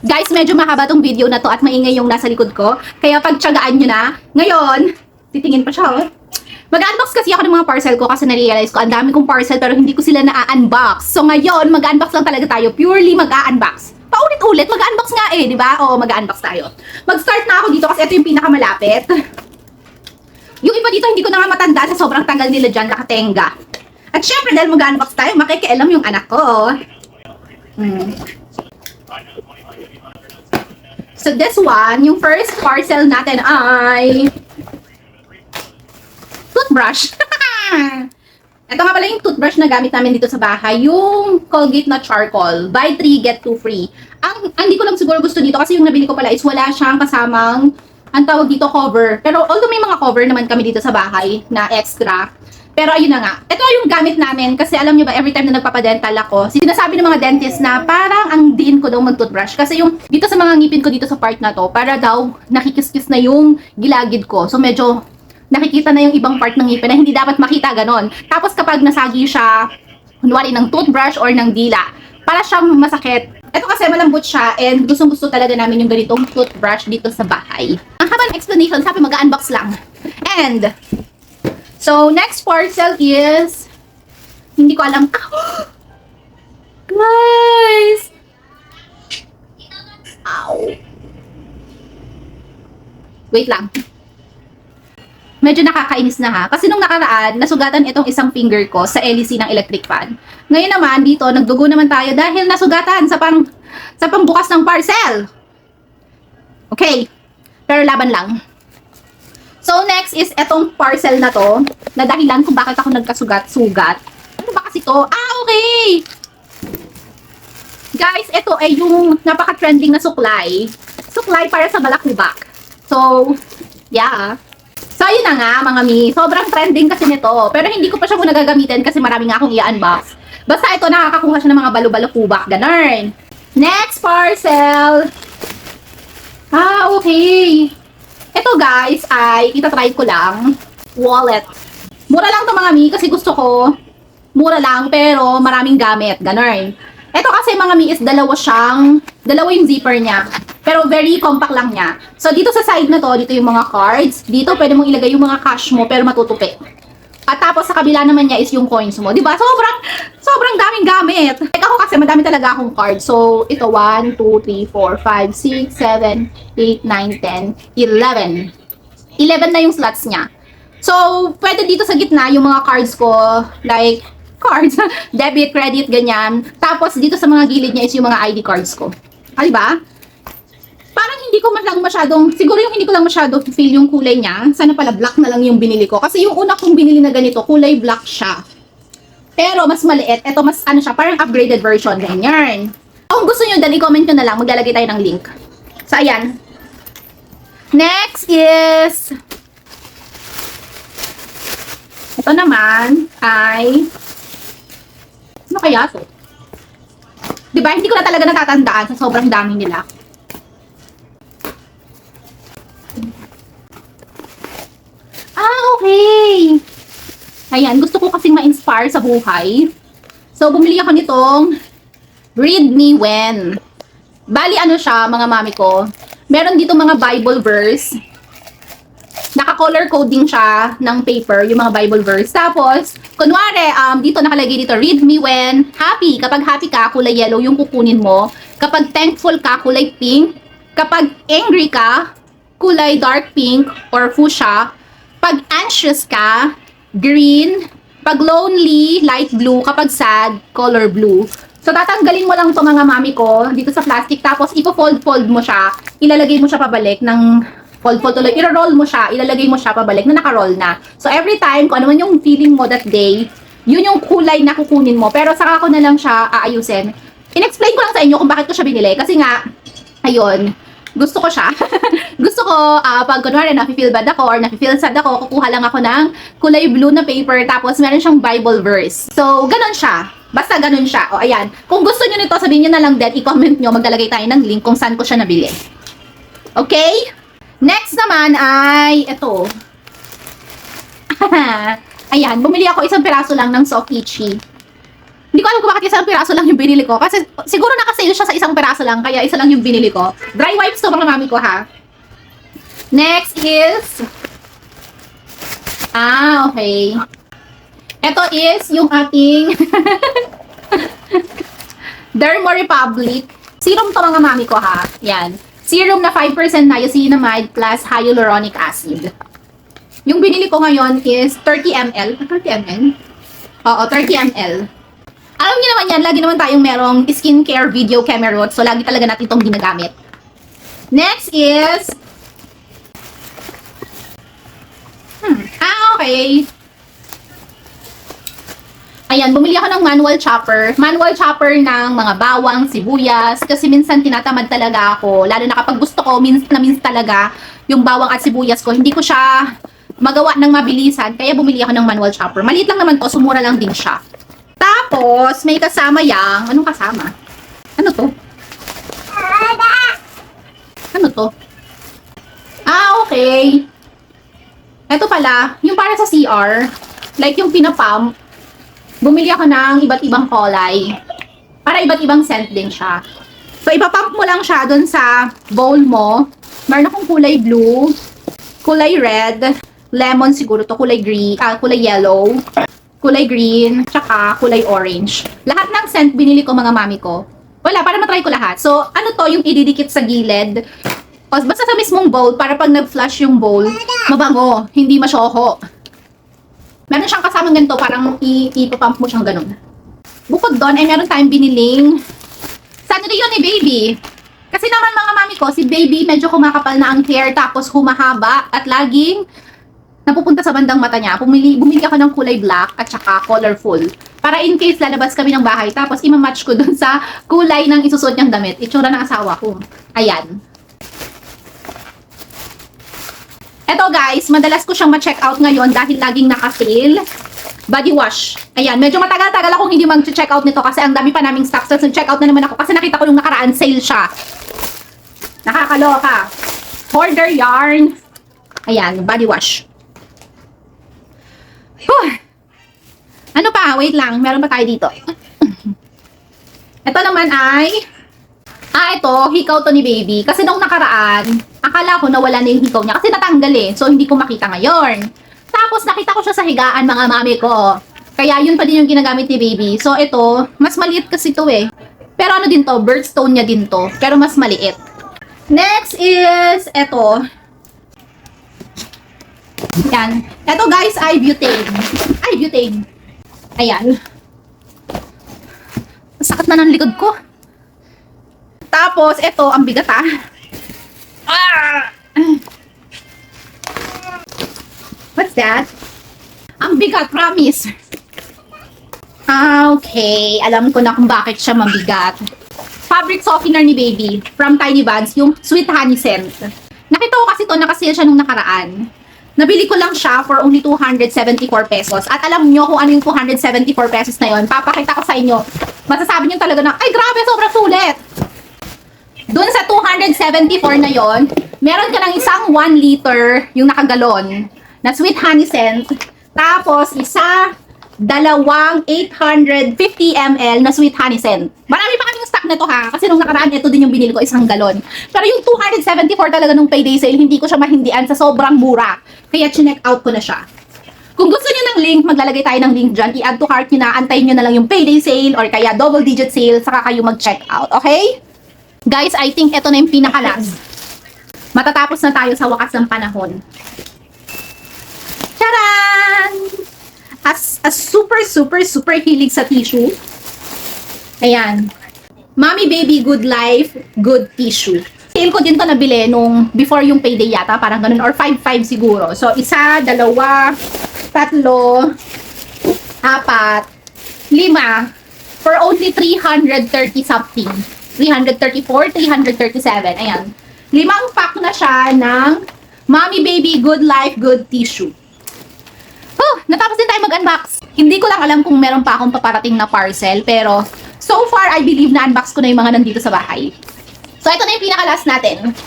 Guys, medyo mahaba tong video na to at maingay yung nasa likod ko. Kaya pagtsagaan nyo na. Ngayon, titingin pa siya, oh. Mag-unbox kasi ako ng mga parcel ko kasi na-realize ko ang dami kong parcel pero hindi ko sila na-unbox. So ngayon, mag-unbox lang talaga tayo. Purely mag-unbox. Paulit-ulit, mag-unbox nga eh, di ba? Oo, mag-unbox tayo. Mag-start na ako dito kasi ito yung pinakamalapit. Yung iba dito hindi ko na nga matanda sa sobrang tagal nila dyan nakatenga. At syempre dahil mag-unbox tayo, makikialam yung anak ko. So this one, yung first parcel natin ay toothbrush. Ito nga pala yung toothbrush na gamit namin dito sa bahay, yung Colgate na charcoal. Buy 3, get 2 free. Ang hindi ko lang siguro gusto dito kasi yung nabili ko pala is wala siyang kasamang, ang tawag dito, cover. Pero although may mga cover naman kami dito sa bahay na extra, pero ayun na nga. Ito yung gamit namin kasi alam nyo ba, every time na nagpapadental ako, sinasabi ng mga dentist na parang ang din ko daw mag-toothbrush. Kasi yung dito sa mga ngipin ko dito sa part na to, para daw nakikis-kis na yung gilagid ko. So medyo nakikita na yung ibang part ng ngipin na hindi dapat makita ganon. Tapos kapag nasagi siya, kunwari ng toothbrush or ng dila, para siyang masakit. Ito kasi malambot siya and gustong-gusto talaga namin yung ganitong toothbrush dito sa bahay. Ang haba ng explanation, sabi mag-unbox lang. And so, next parcel is, hindi ko alam. Guys! Ow! Wait lang. Medyo nakakainis na ha. Kasi nung nakaraan, nasugatan itong isang finger ko sa LEC ng electric fan. Ngayon naman, dito, nagdugo naman tayo dahil nasugatan sa pangbukas ng parcel. Okay. Pero laban lang. So, next is etong parcel na to, na dahilan kung bakit ako nagkasugat-sugat. Ano ba kasi to? Ah, okay! Guys, ito ay yung napaka-trending na suklay. Suklay para sa balakubak. So, yeah. So, yun na nga, mga mi. Sobrang trending kasi nito. Pero hindi ko pa siya muna gagamitin kasi marami nga akong i-unbox. Basta ito, nakakakuha siya ng mga balu-balakubak. Ganun. Next parcel. Ah, okay. Ito guys ay itatry ko lang. Wallet. Mura lang to mga mi kasi gusto ko. Mura lang pero maraming gamit. Ganun. Ito kasi mga mi is dalawa yung zipper niya. Pero very compact lang niya. So dito sa side na to, dito yung mga cards. Dito pwede mong ilagay yung mga cash mo pero matutupi. At tapos sa kabila naman niya is yung coins mo. Diba? Sobrang daming gamit. Like ako kasi madami talaga akong cards. So ito 1, 2, 3, 4, 5, 6, 7, 8, 9, 10, 11. 11 na yung slots niya. So pwede dito sa gitna yung mga cards ko. Like cards, debit, credit, ganyan. Tapos dito sa mga gilid niya is yung mga ID cards ko. Ah, diba? Parang hindi ko lang masyadong, siguro yung hindi ko lang masyadong feel yung kulay niya. Sana pala black na lang yung binili ko. Kasi yung una kong binili na ganito, kulay black siya. Pero mas maliit. Ito mas ano siya, parang upgraded version. Ganyan. Kung gusto nyo, dali comment nyo na lang. Maglalagay tayo ng link. So, ayan. Next is, ito naman ay, ano kaya to? Diba, hindi ko na talaga natatandaan sa sobrang dami nila. Ah, okay. Ayan, gusto ko kasing ma-inspire sa buhay. So, bumili ako nitong Read Me When. Bali, ano siya, mga mami ko. Meron dito mga Bible verse. Naka-color coding siya ng paper, yung mga Bible verse. Tapos, kunwari, dito nakalagay dito, Read Me When Happy. Kapag happy ka, kulay yellow yung kukunin mo. Kapag thankful ka, kulay pink. Kapag angry ka, kulay dark pink or fuchsia. Pag anxious ka, green. Pag lonely, light blue. Kapag sad, color blue. So, tatanggalin mo lang ito mga mami ko dito sa plastic. Tapos, ipo-fold-fold mo siya. Ilalagay mo siya pabalik ng fold-fold tuloy. I-roll mo siya. Ilalagay mo siya pabalik na naka-roll na. So, every time, kung ano man yung feeling mo that day, yun yung kulay na kukunin mo. Pero, saka ko na lang siya aayusin. In-explain ko lang sa inyo kung bakit ko siya binili. Kasi nga, ayun, gusto ko siya. Gusto ko, pag kunwari nafe-feel bad ako or nafe-feel sad ako, kukuha lang ako ng kulay blue na paper tapos meron siyang Bible verse. So, ganun siya. Basta ganun siya. O, ayan. Kung gusto nyo nito, sabihin nyo na lang din, i-comment nyo, maglalagay tayo ng link kung saan ko siya nabili. Okay? Next naman ay, ito. Ayan, bumili ako isang piraso lang ng Soft Itchy. Hindi ko alam kung bakit isang piraso lang yung binili ko. Kasi siguro naka-sale siya sa isang piraso lang, kaya isa lang yung binili ko. Dry wipes to mga mami ko ha. Next is... okay. Ito is yung ating Dermo Republic. Serum to mga mami ko ha. Yan. Serum na 5% niacinamide plus hyaluronic acid. Yung binili ko ngayon is 30 ml. 30 ml? Oo, 30 ml. Alam niyo naman yan, lagi naman tayong merong skincare video camera route. So, lagi talaga natin itong ginagamit. Next is... okay. Ayan, bumili ako ng manual chopper. Manual chopper ng mga bawang, sibuyas. Kasi minsan tinatamad talaga ako. Lalo na kapag gusto ko, minsan talaga yung bawang at sibuyas ko. Hindi ko siya magawa ng mabilisan. Kaya bumili ako ng manual chopper. Maliit lang naman to, sumura lang din siya. Tapos, may kasama yang... Anong kasama? Ano to? Ano to? Okay. Ito pala, yung para sa CR, like yung pinapump, bumili ako ng iba't ibang kulay. Para iba't ibang scent din siya. So, ipapump mo lang siya dun sa bowl mo. Meron akong kulay blue, kulay red, lemon siguro to, kulay green, kulay yellow, kulay green, tsaka kulay orange. Lahat ng scent binili ko mga mami ko. Wala, para matry ko lahat. So, ano to yung ididikit sa gilid? O, basta sa mismong bowl, para pag nag-flush yung bowl, mabango, hindi masyoho. Meron siyang kasamang ganito, parang ipapump mo siyang ganun. Bukod doon, ay meron tayong biniling Sanrio ni Baby. Kasi naman mga mami ko, si Baby medyo kumakapal na ang hair, tapos humahaba, at laging napupunta sa bandang mata niya. Bumili ako ng kulay black at saka colorful. Para in case lalabas kami ng bahay, tapos imamatch ko dun sa kulay ng isusuot niyang damit. Itsura ng asawa ko. Ayan. Eto guys, madalas ko siyang ma-check out ngayon dahil laging naka-sale. Body wash. Ayan, medyo matagal-tagal akong hindi mag-check out nito kasi ang dami pa naming stocks. Tapos nag-check out na naman ako kasi nakita ko nung nakaraan sale siya. Nakakaloka. Hoarder yarn. Ayan, body wash. Ano pa? Wait lang. Meron pa tayo dito. Ito naman ay... ito. Hikaw to ni Baby. Kasi nung nakaraan, akala ko nawala na yung hikaw niya. Kasi natanggal eh. So, hindi ko makita ngayon. Tapos, nakita ko siya sa higaan, mga mami ko. Kaya, yun pa din yung ginagamit ni Baby. So, ito, mas maliit kasi to eh. Pero ano din to? Birthstone niya din to. Pero mas maliit. Next is, ito. Yan. Ito guys ay butane. Ay, butane. Ayan. Sakit na ng likod ko. Tapos, ito, ang bigat ah. What's that? Ang bigat, promise. Okay, alam ko na kung bakit siya mabigat. Fabric softener ni Baby from Tiny Buds, yung Sweet Honey Scent. Nakita ko kasi to, nakasale siya nung nakaraan. Nabili ko lang siya for only 274 pesos. At alam nyo kung ano yung 274 pesos na yon, papakita ko sa inyo. Masasabi nyo talaga na, ay grabe, sobrang sulit. Doon sa 274 na yon, meron ka ng isang 1 liter, yung nakagalon, na Sweet Honey Scent. Tapos, dalawang 850 ml na Sweet Honey Scent. Marami pa kaming stock na to ha. Kasi nung nakaraan, ito din yung binili ko, isang galon. Pero yung 274 talaga nung payday sale, hindi ko siya mahindian sa sobrang mura. Kaya chinek out ko na siya. Kung gusto niyo ng link, maglalagay tayo ng link dyan. I-add to cart nyo na, antayin nyo na lang yung payday sale or kaya double digit sale, saka kayo mag-check out. Okay? Guys, I think ito na yung pinaka-last. Matatapos na tayo sa wakas ng panahon. Charan! As super hilig sa tissue. Ayan. Mommy Baby Good Life Good Tissue. Sale ko din to nabili nung before yung payday yata, parang ganun, or 5-5 siguro. So, 1, 2, 3, 4, 5, for only 330 something. 334, 337. Ayan. 5 pack na siya ng Mommy Baby Good Life Good Tissue. Natapos din tayo mag-unbox. Hindi ko lang alam kung meron pa akong paparating na parcel, pero so far, I believe na unbox ko na yung mga nandito sa bahay. So, ito na yung pinaka-last natin.